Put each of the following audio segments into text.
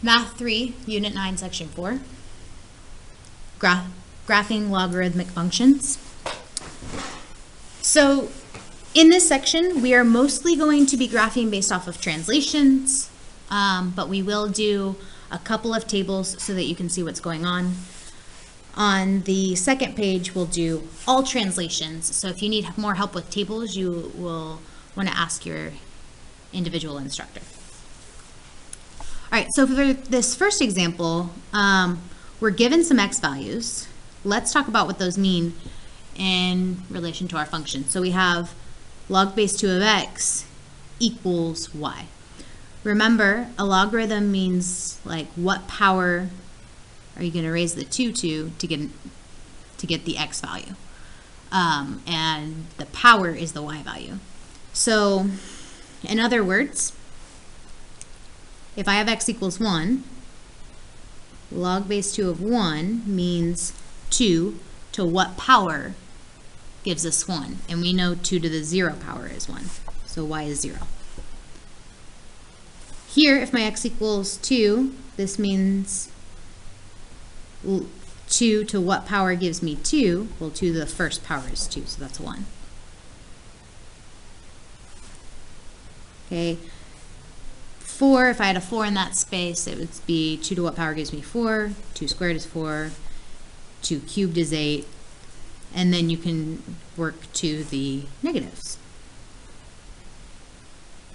Math 3, Unit 9, Section 4. Graphing logarithmic functions. So in this section, we are mostly going to be graphing based off of translations, but we will do a couple of tables so that you can see what's going on. On the second page, we'll do all translations. So if you need more help with tables, you will want to ask your individual instructor. All right, so for this first example, we're given some x values. Let's talk about what those mean in relation to our function. So we have log base 2 of x equals y. Remember, a logarithm means like what power are you going to raise the 2 to get the x value. And the power is the y value. So in other words, if I have x equals 1, log base 2 of 1 means 2 to what power gives us 1? And we know 2 to the 0 power is 1. So y is 0. Here, if my x equals 2, this means 2 to what power gives me 2? Well, 2 to the first power is 2, so that's 1. Okay. 4, if I had a 4 in that space, it would be 2 to what power gives me 4, 2 squared is 4, 2 cubed is 8, and then you can work to the negatives.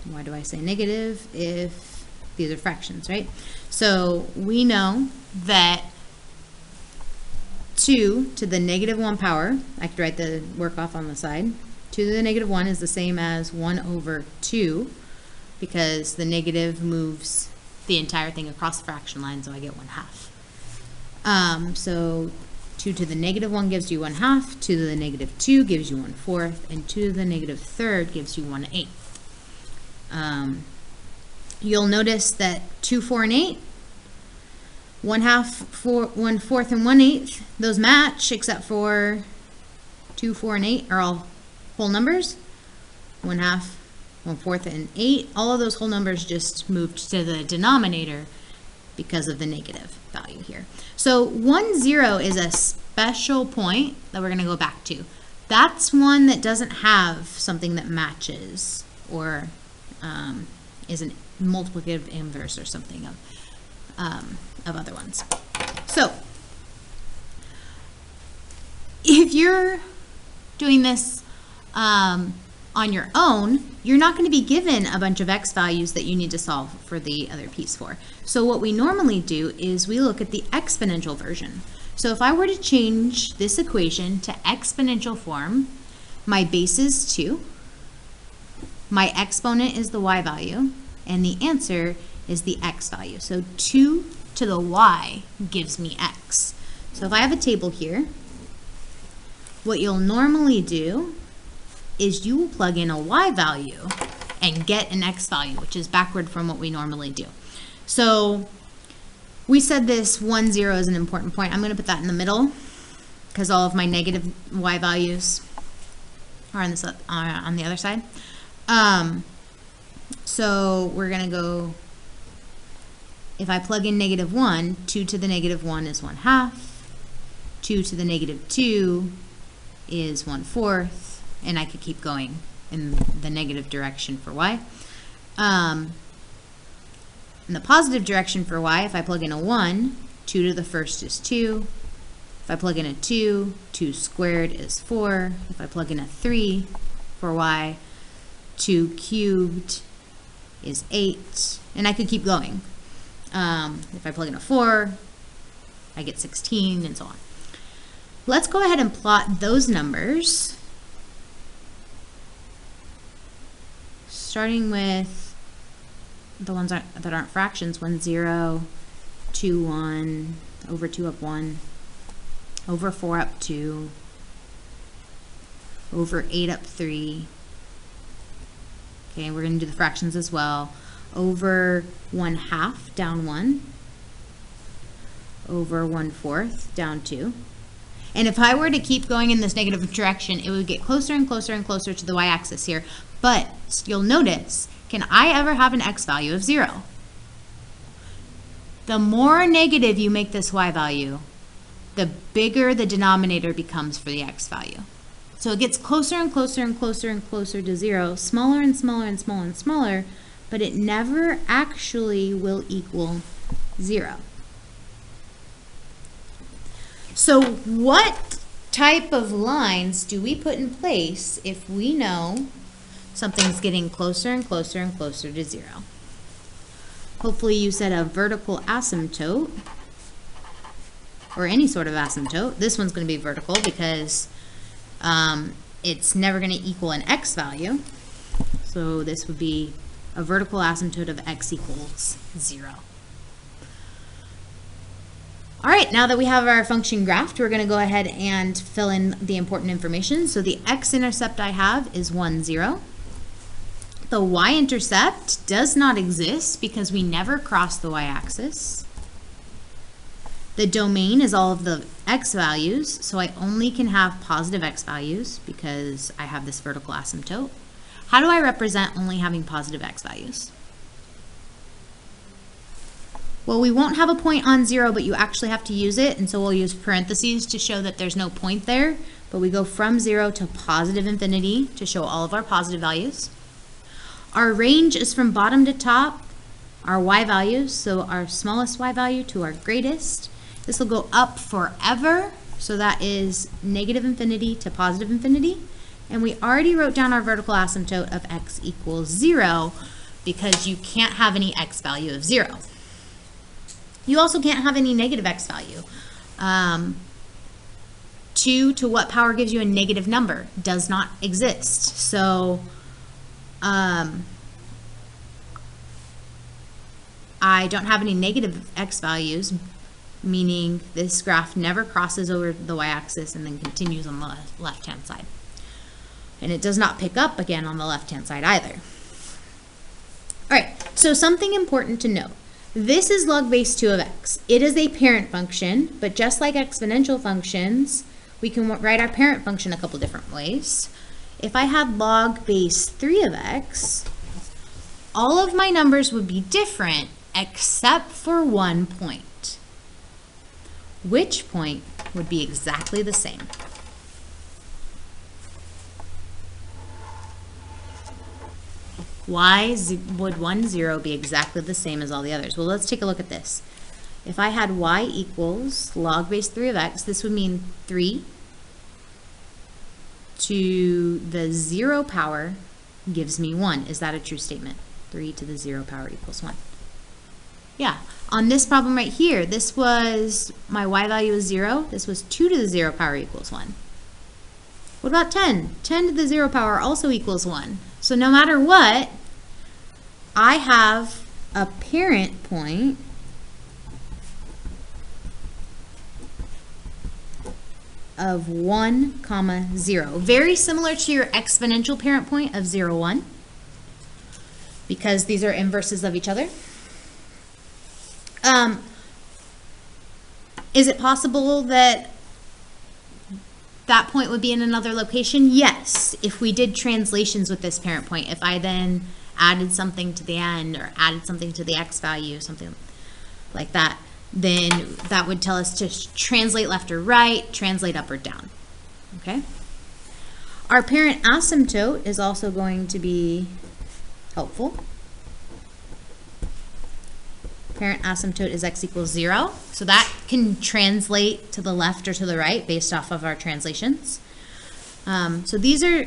Why do I say negative if these are fractions, right? So we know that 2 to the negative 1 power, I could write the work off on the side, 2 to the negative 1 is the same as 1 over 2, because the negative moves the entire thing across the fraction line, so I get 1/2. So 2 to the negative 1 gives you 1/2, 2 to the negative 2 gives you 1/4, and 2 to the negative 3rd gives you 1/8. You'll notice that 2, 4, and 8, 1/2, 1/4, and 1/8, those match, except for 2, 4, and 8 are all whole numbers. 1/2, 1/4, and 8, all of those whole numbers just moved to the denominator because of the negative value here. So 1, 0 is a special point that we're going to go back to. That's one that doesn't have something that matches or is a multiplicative inverse or something of other ones. So if you're doing this on your own, you're not going to be given a bunch of x values that you need to solve for the other piece for. So what we normally do is we look at the exponential version. So if I were to change this equation to exponential form, my base is 2, my exponent is the y value, and the answer is the x value. So 2 to the y gives me x. So if I have a table here, what you'll normally do is you will plug in a y value and get an x value, which is backward from what we normally do. So we said this 1, 0 is an important point. I'm going to put that in the middle because all of my negative y values are on, on the other side. So we're going to go, if I plug in negative 1, 2 to the negative 1 is 1/2, 2 to the negative 2 is 1/4, and I could keep going in the negative direction for y. In the positive direction for y, if I plug in a 1, 2 to the first is 2. If I plug in a 2, 2 squared is 4. If I plug in a 3 for y, 2 cubed is 8. And I could keep going. If I plug in a 4, I get 16, and so on. Let's go ahead and plot those numbers, starting with the ones that aren't fractions. 1, 0, 2, 1, over 2 up 1, over 4 up 2, over 8 up 3. Okay, we're going to do the fractions as well. Over 1/2 down 1, over 1/4 down 2. And if I were to keep going in this negative direction, it would get closer and closer and closer to the y-axis here. But you'll notice, can I ever have an x value of 0? the more negative you make this y value, the bigger the denominator becomes for the x value. So it gets closer and closer and closer and closer to 0, smaller and smaller and smaller and smaller, but it never actually will equal 0. So what type of lines do we put in place if we know something's getting closer and closer and closer to 0? Hopefully you said a vertical asymptote, or any sort of asymptote. This one's going to be vertical because it's never going to equal an x value. So this would be a vertical asymptote of x equals 0. All right, now that we have our function graphed, we're going to go ahead and fill in the important information. So the x-intercept I have is 1, 0. The y-intercept does not exist because we never cross the y-axis. The domain is all of the x values, so I only can have positive x values because I have this vertical asymptote. How do I represent only having positive x values? Well, we won't have a point on 0, but you actually have to use it, and so we'll use parentheses to show that there's no point there, but we go from 0 to positive infinity to show all of our positive values. Our range is from bottom to top, our y values, so our smallest y value to our greatest. This will go up forever, so that is negative infinity to positive infinity, and we already wrote down our vertical asymptote of x equals 0 because you can't have any x value of 0. You also can't have any negative x value. 2 to what power gives you a negative number? Does not exist. So I don't have any negative x values, meaning this graph never crosses over the y-axis and then continues on the left-hand side. And it does not pick up again on the left-hand side either. All right, so something important to note. This is log base 2 of x. It is a parent function, but just like exponential functions, we can write our parent function a couple different ways. If I had log base 3 of x, all of my numbers would be different except for one point. Which point would be exactly the same? Why would 1, 0 be exactly the same as all the others? Well, let's take a look at this. If I had y equals log base 3 of x, this would mean 3 to the 0 power gives me 1. Is that a true statement? 3 to the 0 power equals 1. Yeah. On this problem right here, this was, my y value is 0. This was 2 to the 0 power equals 1. What about 10? 10 to the 0 power also equals 1. So no matter what, I have a parent point of 1, 0. Very similar to your exponential parent point of 0, 1, because these are inverses of each other. Is it possible that that point would be in another location? Yes, if we did translations with this parent point. If I then added something to the end or added something to the x value, something like that, then that would tell us to translate left or right, translate up or down. Okay? Our parent asymptote is also going to be helpful. Parent asymptote is x equals 0. So that can translate to the left or to the right based off of our translations. So these are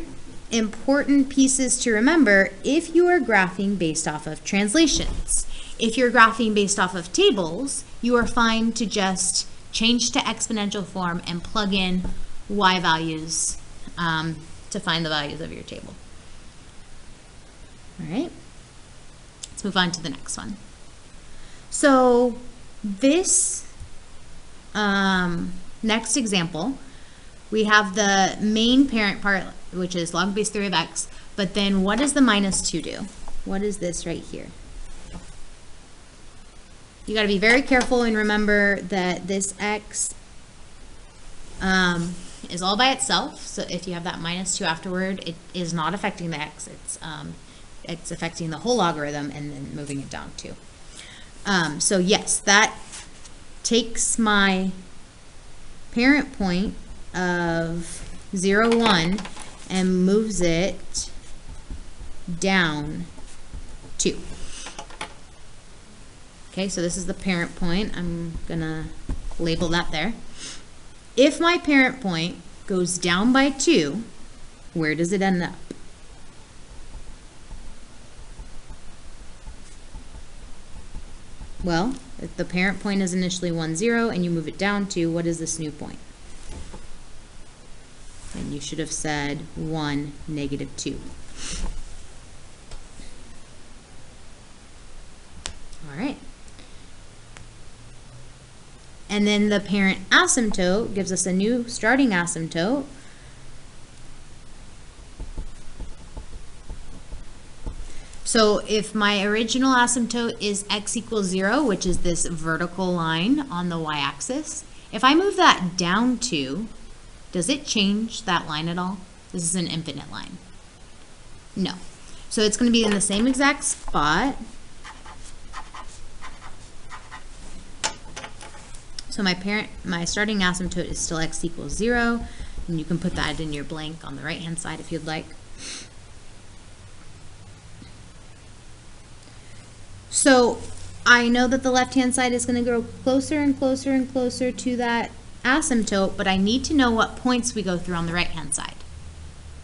important pieces to remember if you are graphing based off of translations. If you're graphing based off of tables, you are fine to just change to exponential form and plug in y values to find the values of your table. All right, let's move on to the next one. So this next example, we have the main parent part, which is log base 3 of x, but then what does the minus 2 do? What is this right here? You got to be very careful and remember that this x is all by itself. So if you have that minus 2 afterward, it is not affecting the x. It's affecting the whole logarithm and then moving it down 2. So yes, that takes my parent point of 0, 1 and moves it down 2. Okay, so this is the parent point. I'm gonna label that there. If my parent point goes down by 2, where does it end up? Well, if the parent point is initially 1, 0 and you move it down 2, what is this new point? And you should have said 1, negative 2. All right. And then the parent asymptote gives us a new starting asymptote. So if my original asymptote is x equals 0, which is this vertical line on the y-axis, if I move that down 2, does it change that line at all? This is an infinite line. No. So it's going to be in the same exact spot. So my starting asymptote is still x equals 0, and you can put that in your blank on the right-hand side if you'd like. So I know that the left-hand side is going to go closer and closer and closer to that asymptote, but I need to know what points we go through on the right-hand side.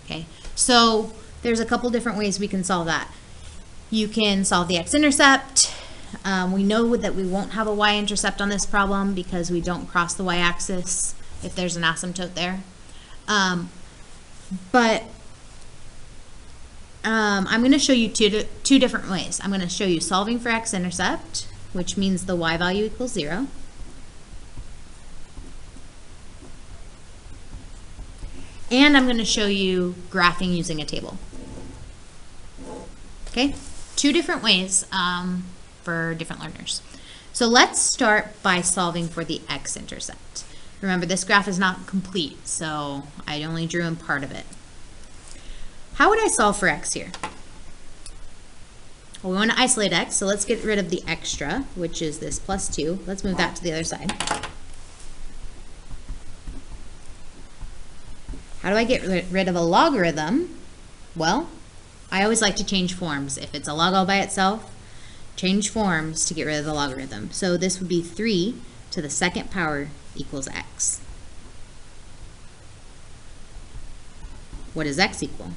Okay, so there's a couple different ways we can solve that. You can solve the x-intercept. We know that we won't have a y-intercept on this problem because we don't cross the y-axis if there's an asymptote there. I'm going to show you two different ways. I'm going to show you solving for x-intercept, which means the y value equals 0. And I'm going to show you graphing using a table. Okay, two different ways for different learners. So let's start by solving for the x-intercept. Remember, this graph is not complete, so I only drew in part of it. How would I solve for x here? Well, we want to isolate x, so let's get rid of the extra, which is this plus 2. Let's move that to the other side. How do I get rid of a logarithm? Well, I always like to change forms. If it's a log all by itself, change forms to get rid of the logarithm. So this would be 3 to the second power equals x. What does x equal?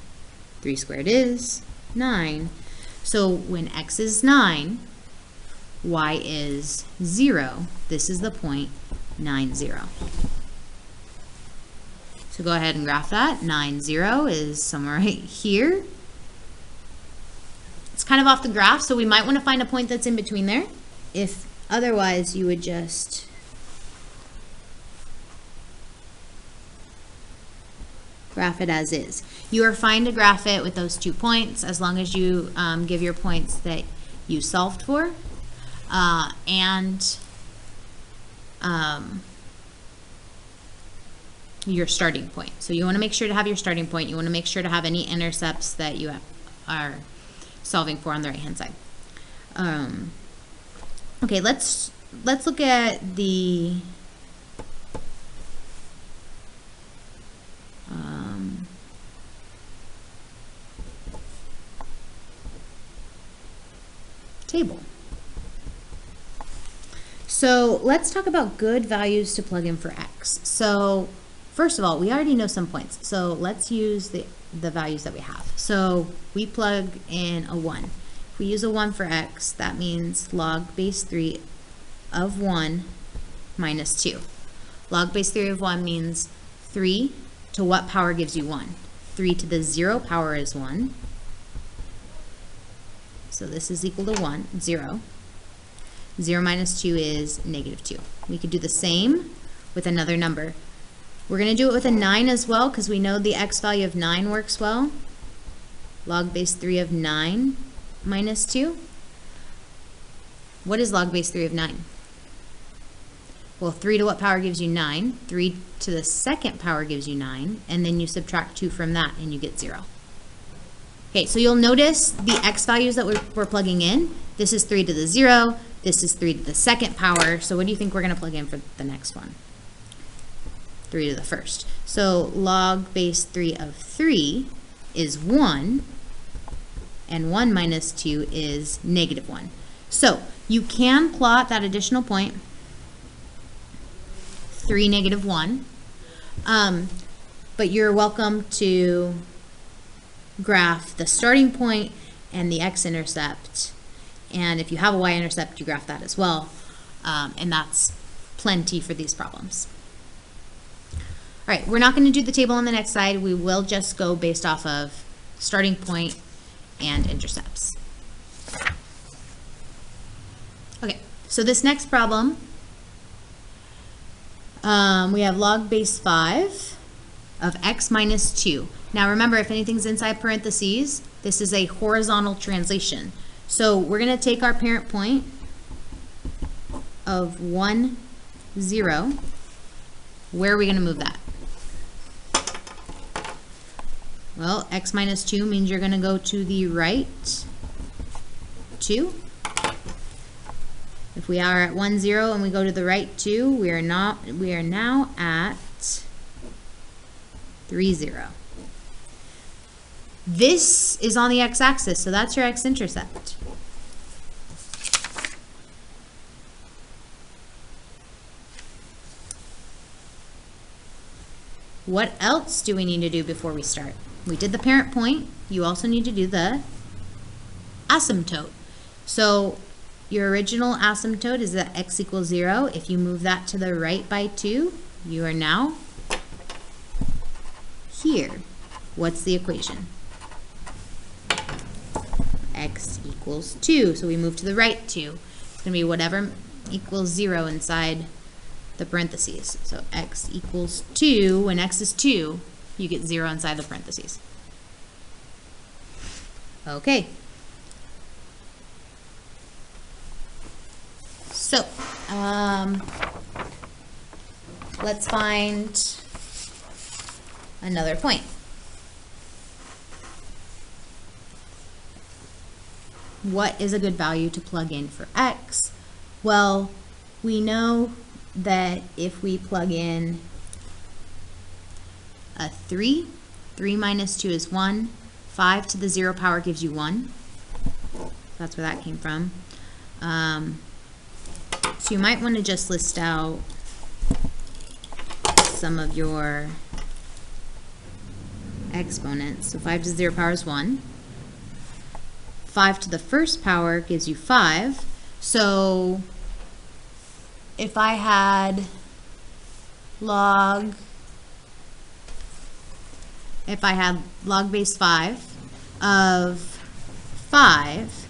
3 squared is 9. So when x is 9, y is 0. This is the point 9, 0. So go ahead and graph that. 9, 0 is somewhere right here. It's kind of off the graph, so we might want to find a point that's in between there. If otherwise, you would just graph it as is. You are fine to graph it with those 2 points as long as you give your points that you solved for and your starting point. So you want to make sure to have your starting point. You want to make sure to have any intercepts that you are solving for on the right-hand side. Okay, let's look at the table. So let's talk about good values to plug in for x. So first of all, we already know some points. So let's use the values that we have. So we plug in a 1. If we use a 1 for x, that means log base 3 of 1 minus 2. Log base 3 of 1 means 3 to what power gives you 1? 3 to the 0 power is 1. So this is equal to 1, 0. 0 minus 2 is negative 2. We could do the same with another number. We're going to do it with a 9 as well because we know the x value of 9 works well. Log base 3 of 9 minus 2. What is log base 3 of 9? Well, 3 to what power gives you 9? 3 to the second power gives you 9, and then you subtract 2 from that and you get 0. Okay, so you'll notice the x values that we're plugging in. This is 3 to the 0, This is 3 to the second power. So what do you think we're going to plug in for the next one? 3 to the first. So log base 3 of 3 is 1, and 1 minus 2 is -1. So you can plot that additional point, 3, -1, but you're welcome to graph the starting point and the x-intercept, and if you have a y-intercept, you graph that as well, and that's plenty for these problems. All right, we're not going to do the table on the next slide. We will just go based off of starting point and intercepts. Okay, so this next problem, we have log base 5 of x minus 2. Now remember, if anything's inside parentheses, this is a horizontal translation. So we're going to take our parent point of 1, 0. Where are we going to move that? Well, x minus 2 means you're going to go to the right 2. If we are at 1, 0 and we go to the right 2, we are now at 3, 0. This is on the x-axis, so that's your x-intercept. What else do we need to do before we start? We did the parent point. You also need to do the asymptote. So your original asymptote is that x equals 0. If you move that to the right by 2, you are now here. What's the equation? X equals 2. So we move to the right 2. It's going to be whatever equals 0 inside the parentheses. So x equals 2. When x is 2, you get 0 inside the parentheses. Okay. So, let's find another point. What is a good value to plug in for x? Well, we know that if we plug in a 3, 3 minus 2 is 1, 5 to the 0 power gives you 1. That's where that came from. So you might want to just list out some of your exponents. So 5 to the 0 power is 1. 5 to the first power gives you 5. So if I had log base 5 of 5,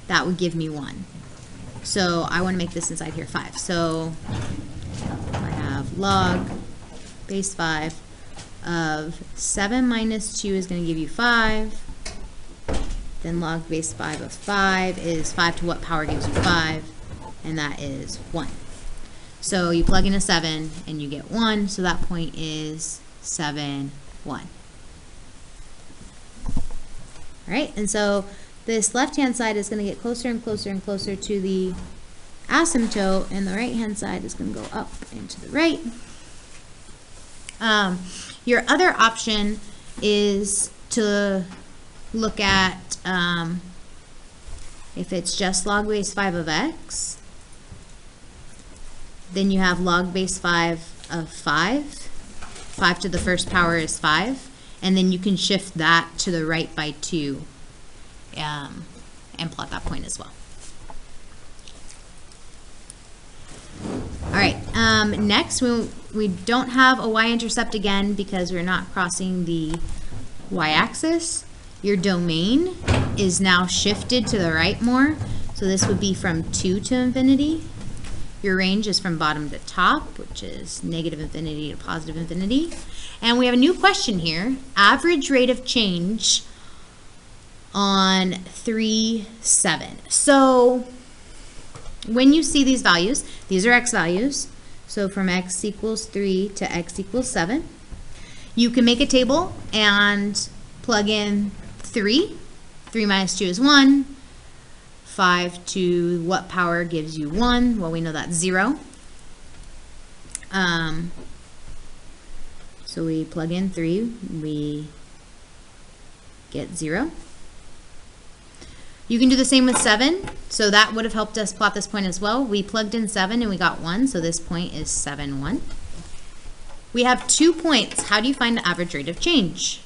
that would give me 1. So I want to make this inside here 5. So I have log base 5 of 7 minus 2 is going to give you 5. Then log base 5 of 5 is 5 to what power gives you 5? And that is 1. So you plug in a 7 and you get 1. So that point is 7, 1. All right, and so this left-hand side is going to get closer and closer and closer to the asymptote, and the right-hand side is going to go up and to the right. Your other option is to look at if it's just log base 5 of x, then you have log base 5 of 5. 5 to the first power is 5. And then you can shift that to the right by 2 and plot that point as well. All right, next we don't have a y-intercept again because we're not crossing the y-axis. Your domain is now shifted to the right more. So this would be from 2 to infinity. Your range is from bottom to top, which is negative infinity to positive infinity. And we have a new question here. Average rate of change on 3, 7. So when you see these values, these are x values. So from x equals 3 to x equals 7. You can make a table and plug in 3. 3 minus 2 is 1. 5 to what power gives you 1? Well, we know that's 0. So we plug in 3, we get 0. You can do the same with 7. So that would have helped us plot this point as well. We plugged in 7 and we got 1, so this point is 7, 1. We have 2 points. How do you find the average rate of change?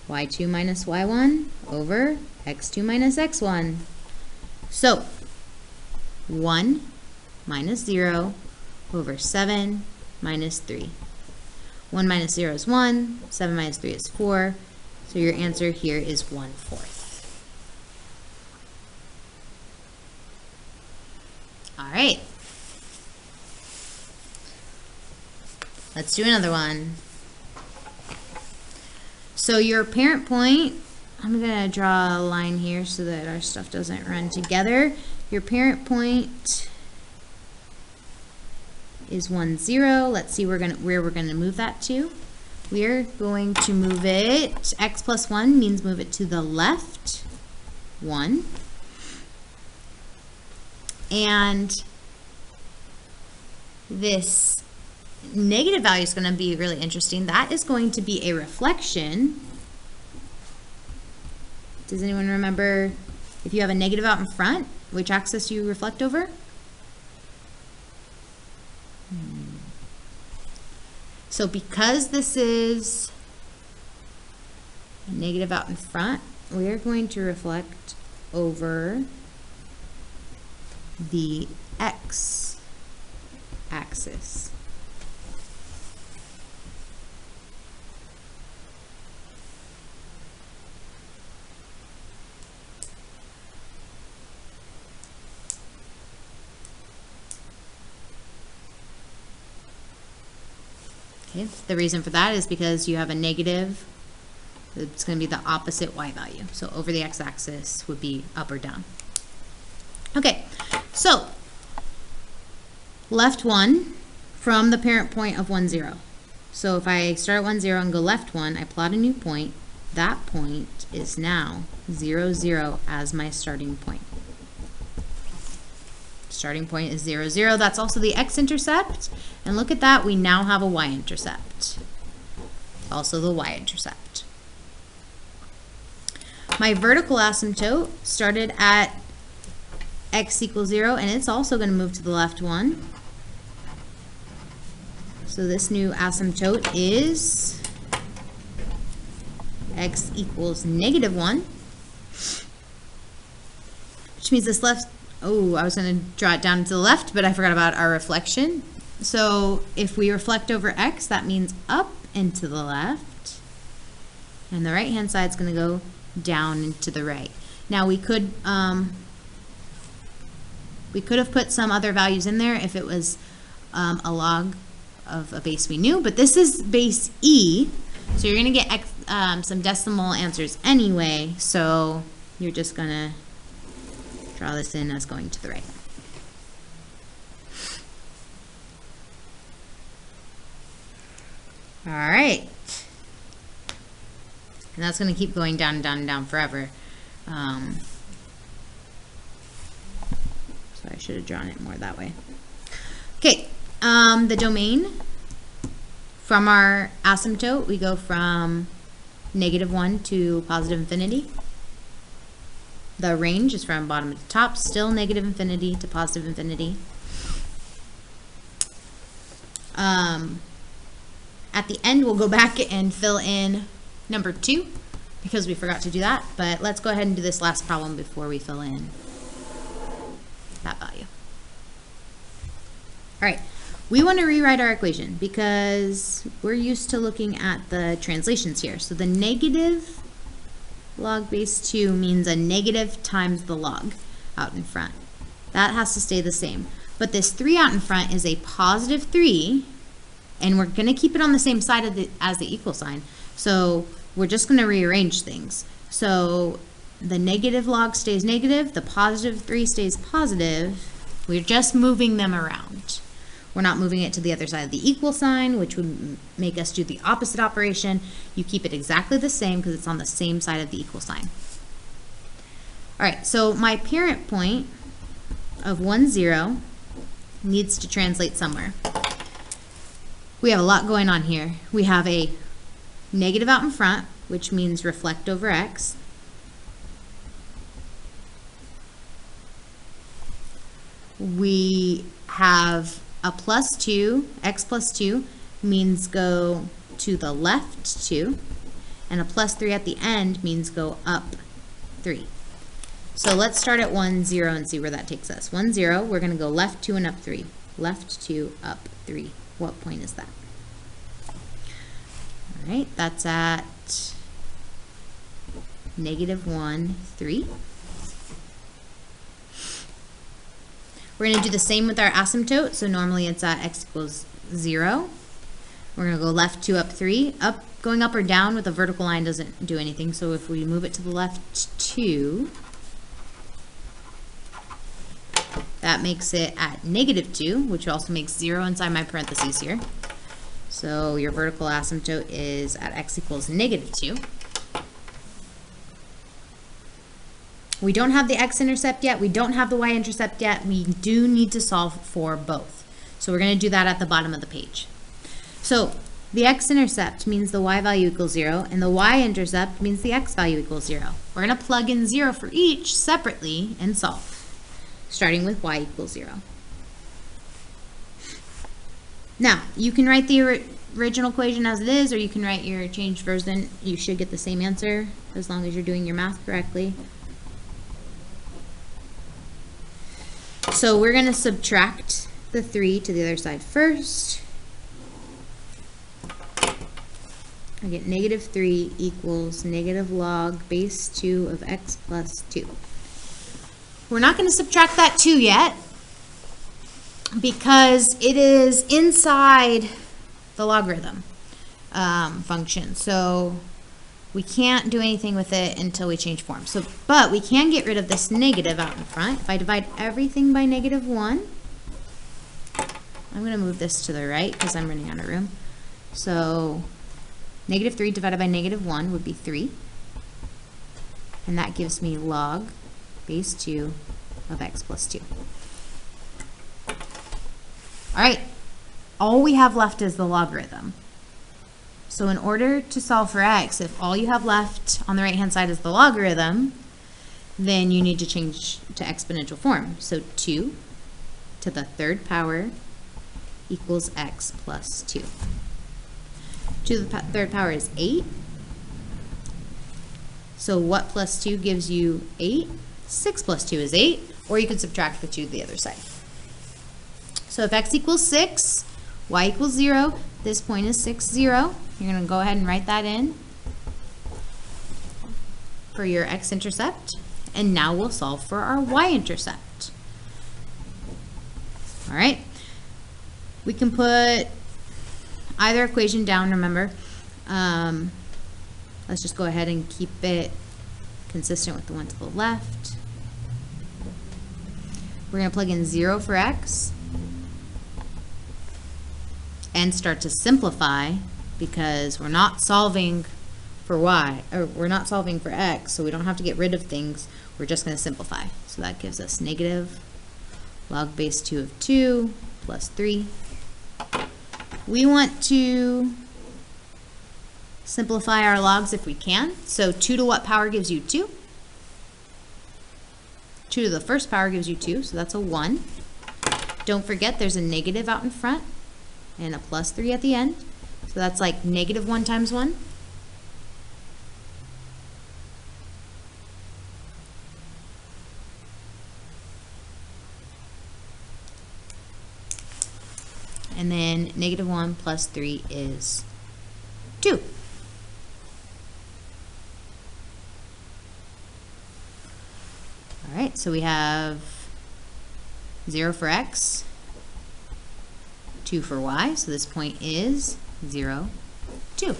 y2 minus y1 over x2 minus x1. So 1 minus 0 over 7 minus 3. 1 minus 0 is 1, 7 minus 3 is 4, so your answer here is 1/4. All right. Let's do another one. So your parent point, I'm going to draw a line here so that our stuff doesn't run together. Your parent point is 1, 0. Let's see where we're going to move that to. We're going to move it, x plus 1 means move it to the left, 1. And this negative value is going to be really interesting. That is going to be a reflection. Does anyone remember if you have a negative out in front, which axis do you reflect over? So because this is a negative out in front, we are going to reflect over the x axis. Okay, the reason for that is because you have a negative, it's going to be the opposite y value. So over the x-axis would be up or down. Okay, so left 1 from the parent point of 1, 0. So if I start at 1, 0 and go left 1, I plot a new point. That point is now 0, 0 as my starting point. Starting point is 0, 0. That's also the x-intercept. And look at that, we now have a y-intercept. Also the y-intercept. My vertical asymptote started at x equals 0, and it's also going to move to the left 1. So this new asymptote is x equals negative 1, which means this left, oh, I was going to draw it down to the left, but I forgot about our reflection. So if we reflect over x, that means up and to the left, and the right hand side is going to go down and to the right. Now we could have put some other values in there if it was a log of a base we knew, but this is base e, so you're going to get some decimal answers anyway, so you're just going to draw this in as going to the right. All right. And that's going to keep going down and down and down forever. So I should have drawn it more that way. Okay, the domain from our asymptote, we go from negative 1 to positive infinity. The range is from bottom to top, still negative infinity to positive infinity. At the end, we'll go back and fill in number 2 because we forgot to do that. But let's go ahead and do this last problem before we fill in that value. All right, we want to rewrite our equation because we're used to looking at the translations here. So the negative log base 2 means a negative times the log out in front. That has to stay the same. But this 3 out in front is a positive 3, and we're going to keep it on the same side of as the equal sign. So we're just going to rearrange things. So the negative log stays negative, the positive 3 stays positive. We're just moving them around. We're not moving it to the other side of the equal sign, which would make us do the opposite operation. You keep it exactly the same because it's on the same side of the equal sign. right, so my parent point of 1, 0 needs to translate somewhere. We have a lot going on here. We have a negative out in front, which means reflect over x. We have a plus 2, x plus 2 means go to the left 2, and a plus 3 at the end means go up 3. So let's start at 1, 0 and see where that takes us. 1, 0, we're going to go left 2 and up 3. Left 2, up 3. What point is that? All right, that's at negative 1, 3. We're going to do the same with our asymptote. So normally it's at x equals 0. We're going to go left 2, up 3. Going up or down with a vertical line doesn't do anything. So if we move it to the left 2, that makes it at negative 2, which also makes 0 inside my parentheses here. So your vertical asymptote is at x equals negative 2. We don't have the x-intercept yet. We don't have the y-intercept yet. We do need to solve for both. So we're going to do that at the bottom of the page. So the x-intercept means the y value equals 0, and the y-intercept means the x value equals 0. We're going to plug in 0 for each separately and solve, starting with y equals 0. Now, you can write the original equation as it is, or you can write your changed version. You should get the same answer as long as you're doing your math correctly. So we're going to subtract the 3 to the other side first. I get negative 3 equals negative log base 2 of x plus 2. We're not going to subtract that 2 yet because it is inside the logarithm function. So we can't do anything with it until we change form. But we can get rid of this negative out in front. If I divide everything by negative 1, I'm going to move this to the right because I'm running out of room. So negative 3 divided by negative 1 would be 3. And that gives me log base 2 of x plus 2. All right, all we have left is the logarithm. So in order to solve for x, if all you have left on the right-hand side is the logarithm, then you need to change to exponential form. So 2 to the third power equals x plus 2. 2 to the third power is 8. So what plus 2 gives you 8? 6 plus 2 is 8, or you can subtract the 2 to the other side. So if x equals 6, y equals 0, this point is 6, 0. You're going to go ahead and write that in for your x-intercept. And now we'll solve for our y-intercept. All right. We can put either equation down, remember. Let's just go ahead and keep it consistent with the one to the left. We're going to plug in 0 for x and start to simplify because we're not solving for y, or we're not solving for x, so we don't have to get rid of things. We're just going to simplify. So that gives us negative log base 2 of 2 plus 3. We want to simplify our logs if we can. So 2 to what power gives you 2? 2 to the first power gives you 2, so that's a 1. Don't forget there's a negative out in front and a plus 3 at the end. So that's like negative 1 times 1. And then negative 1 plus 3 is 2. All right, so we have 0 for x, 2 for y, so this point is 0, 2.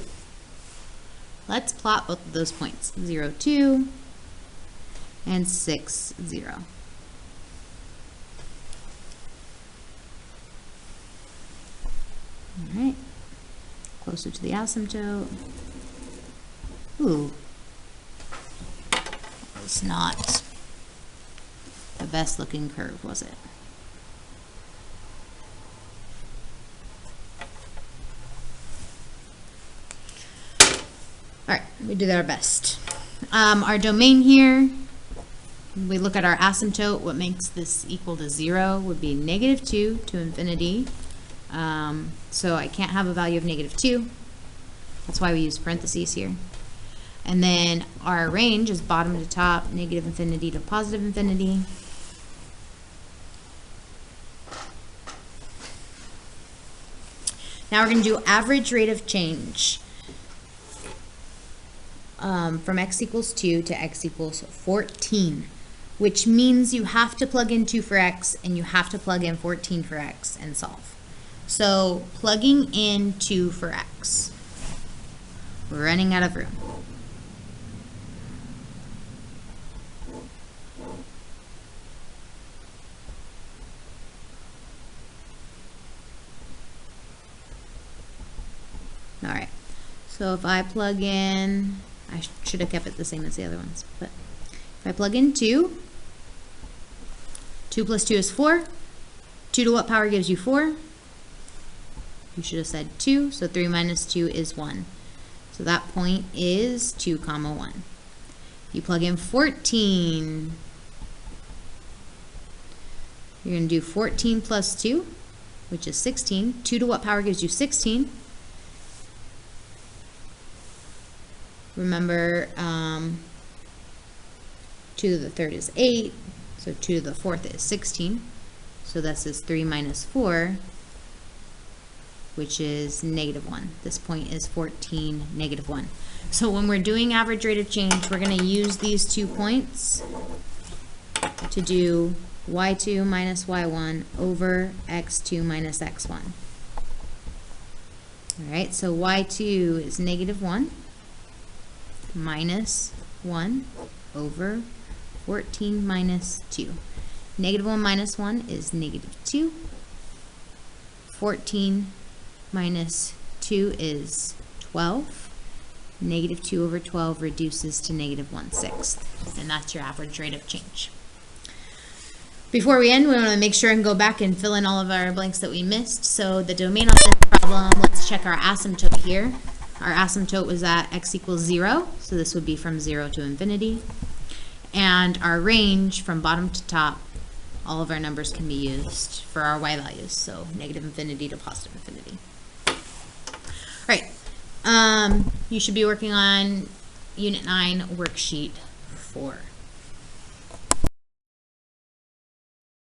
Let's plot both of those points, 0, 2, and 6, 0. All right, closer to the asymptote. Ooh, it's not best looking curve, was it? All right, we did our best. Our domain here, we look at our asymptote. What makes this equal to 0 would be -2 to infinity. So I can't have a value of -2. That's why we use parentheses here. And then our range is bottom to top, -infinity to positive infinity. Now we're going to do average rate of change from x equals 2 to x equals 14, which means you have to plug in 2 for x and you have to plug in 14 for x and solve. So plugging in 2 for x. We're running out of room. All right, so if I plug in, I should have kept it the same as the other ones, but if I plug in 2, 2 plus 2 is 4. 2 to what power gives you 4? You should have said 2, so 3 minus 2 is 1. So that point is 2, 1. You plug in 14. You're going to do 14 plus 2, which is 16. 2 to what power gives you 16? Remember, 2 to the third is 8, so 2 to the fourth is 16. So this is 3 minus 4, which is -1. This point is 14, -1. So when we're doing average rate of change, we're going to use these 2 points to do y2 minus y1 over x2 minus x1. All right, so y2 is -1 minus 1 over 14 minus 2. -1 minus 1 is -2. 14 minus 2 is 12. -2 over 12 reduces to -1/6, and that's your average rate of change. Before we end, we want to make sure and go back and fill in all of our blanks that we missed. So the domain on this problem, let's check our asymptote here. Our asymptote was at x equals 0, so this would be from 0 to infinity. And our range from bottom to top, all of our numbers can be used for our y values, so -infinity to positive infinity. All right, you should be working on Unit 9, Worksheet 4.